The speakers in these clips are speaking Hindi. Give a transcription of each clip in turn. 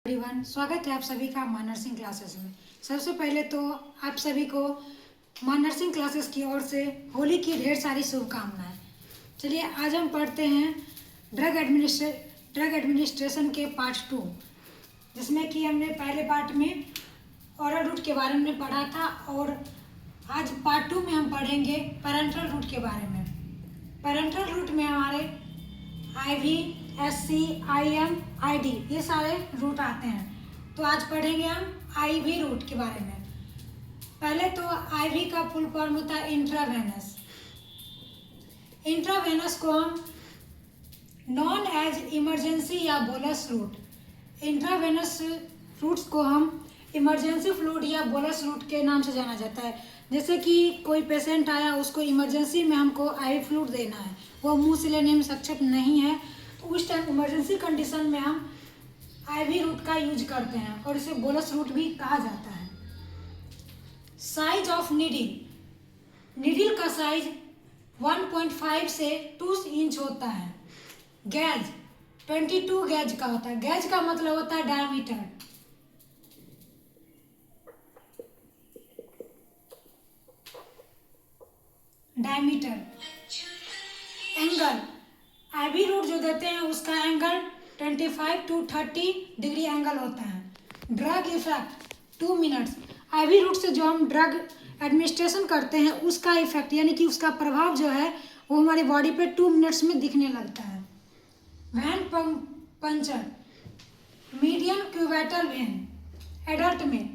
एवरीवन, स्वागत है आप सभी का मां नर्सिंग क्लासेस में। सबसे पहले तो आप सभी को मां नर्सिंग क्लासेस की ओर से होली की ढेर सारी शुभकामनाएं। चलिए आज हम पढ़ते हैं ड्रग एडमिनिस्ट्रेशन के पार्ट 2, जिसमें कि हमने पहले पार्ट में ओरल रूट के बारे में पढ़ा था और आज पार्ट 2 में हम पढ़ेंगे पैरेंटल रूट के बारे में। पैरेंटल रूट में हमारे IV, SC, IM, ID ये सारे रूट आते हैं। तो आज पढ़ेंगे हम IV रूट के बारे में। पहले तो IV का फुल फॉर्म होता है इंट्रावेनस। इंट्रावेनस को हम नॉन एज इमरजेंसी या बोलस रूट, इंट्रावेनस रूट्स को हम इमरजेंसी फ्लूइड या बोलस रूट के नाम से जाना जाता है। जैसे कि कोई पेशेंट आया, उसको इमरजेंसी में हमको IV फ्लूइड देना है, वो मुंह से लेने में सक्षम नहीं है, तो उस टाइम इमरजेंसी कंडीशन में हम IV रूट का यूज करते हैं और इसे बोलस रूट भी कहा जाता है। साइज ऑफ नीडल, नीडल का साइज 1.5 से 2 इंच होता है। गैज 22 गैज का होता है। गैज का मतलब होता है diameter. Diameter. Angle, IV route जो देते हैं उसका एंगल 25 to 30 डिग्री एंगल होता है। Drug effect 2 minutes. IV route से जो हम ड्रग एडमिनिस्ट्रेशन करते हैं उसका इफेक्ट यानी कि उसका प्रभाव जो है वो हमारी बॉडी पे 2 मिनट्स में दिखने लगता है। Vein puncture, median cubital vein. Adult में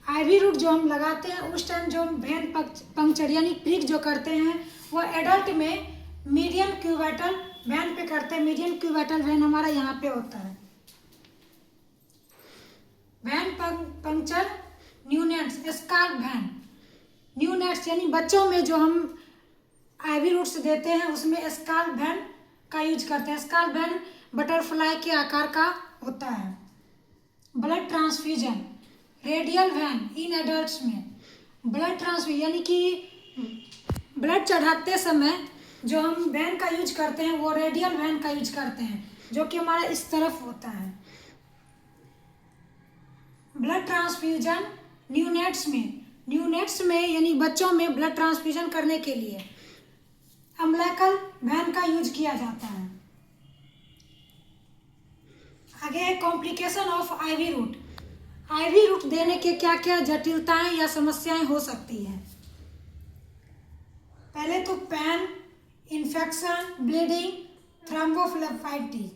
IV रूट जो हम लगाते हैं उस टाइम जो हम वेन पंक्चर यानी प्रिक जो करते हैं वो एडल्ट में मीडियम क्यूवेटल वैन पे करते हैं। मीडियम क्यूवेटल वैन हमारा यहाँ पे होता है। Vein puncture neonates, scalp vein. Neonates यानी बच्चों में जो हम IV रूट से देते हैं उसमें स्काल्प वैन का यूज करते हैं। स्काल्प वैन बटरफ्लाई के आकार का होता है। Blood transfusion, radial van in adults में। ब्लड ट्रांसफ्यूजन यानी कि ब्लड चढ़ाते समय जो हम वैन का यूज करते हैं वो रेडियल वैन का यूज करते हैं, जो कि हमारा इस तरफ होता है। ब्लड ट्रांसफ्यूजन न्यूनेट्स में, न्यूनेट्स में यानी बच्चों में ब्लड ट्रांसफ्यूजन करने के लिए अम्बिलिकल वैन का यूज किया जाता है। आगे है complication of IV route. IV route देने के क्या क्या जटिलताएं या समस्याएं हो सकती हैं। पहले तो pain, infection, bleeding, thrombophlebitis.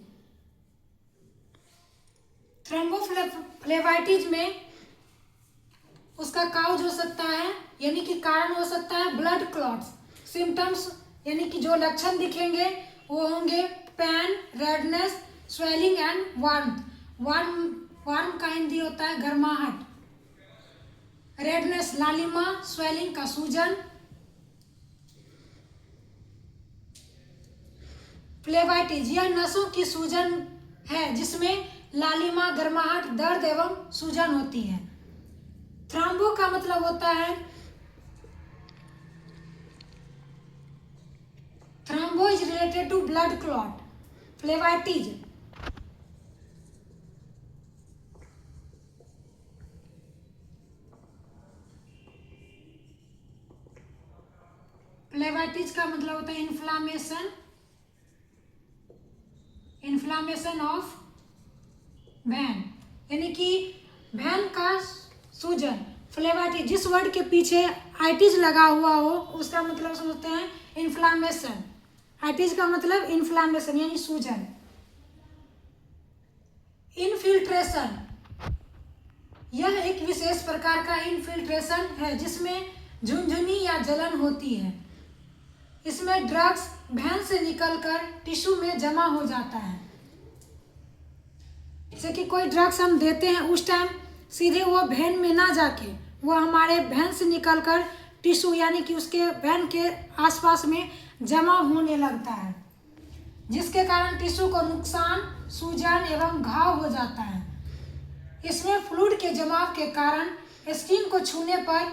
Thrombophlebitis में उसका काउज हो सकता है यानी कि कारण हो सकता है ब्लड क्लॉट्स। सिम्टम्स यानी कि जो लक्षण दिखेंगे वो होंगे pain, redness, swelling and warm का हिंदी होता है गर्माहट। रेडनेस लालिमा, स्वेलिंग का सूजन। फ्लेबाइटिस यह नसों की सूजन है जिसमें लालिमा, गर्माहट, दर्द एवं सूजन होती है। थ्रोम्बो का मतलब होता है, thrombo is related to blood clot. Phlebitis phlebitis का मतलब होता है इन्फ्लामेशन ऑफ वैन यानी कि वैन का सूजन। फ्लेबाइटिस जिस वर्ड के पीछे आइटिस लगा हुआ हो उसका मतलब समझते हैं इन्फ्लामेशन। आइटिस का मतलब इन्फ्लामेशन यानी सूजन। इनफिल्ट्रेशन, यह एक विशेष प्रकार का इनफिल्ट्रेशन है जिसमें झुनझुनी या जलन होती है। इसमें ड्रग्स वैन से निकलकर टिश्यू में जमा हो जाता है। जैसे कि कोई ड्रग्स हम देते हैं उस टाइम सीधे वो वैन में ना जाके वो हमारे वैन से निकलकर टिश्यू यानी कि उसके वैन के आसपास में जमा होने लगता है, जिसके कारण टिश्यू को नुकसान, सूजन एवं घाव हो जाता है। इसमें फ्लूइड के जमाव के कारण स्किन को छूने पर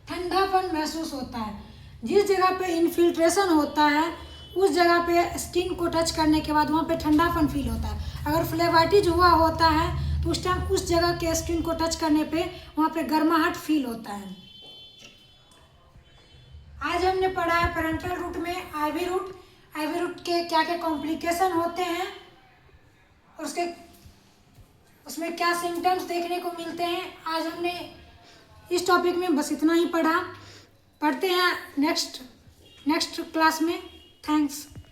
ठंडापन महसूस होता है। जिस जगह पे इन्फिल्ट्रेशन होता है उस जगह पे स्किन को टच करने के बाद वहाँ पे ठंडापन फील होता है। अगर फ्लेबाइटिस हुआ होता है उस टाइम उस जगह के स्किन को टच करने पे वहाँ पे गर्माहट फील होता है। आज हमने पढ़ा है पैरेंटल रूट में आईवी रूट के क्या क्या कॉम्प्लिकेशन होते हैं, उसमें क्या सिम्टम्स देखने को मिलते हैं। आज हमने इस टॉपिक में बस इतना ही पढ़ा। पढ़ते हैं नेक्स्ट क्लास में। थैंक्स।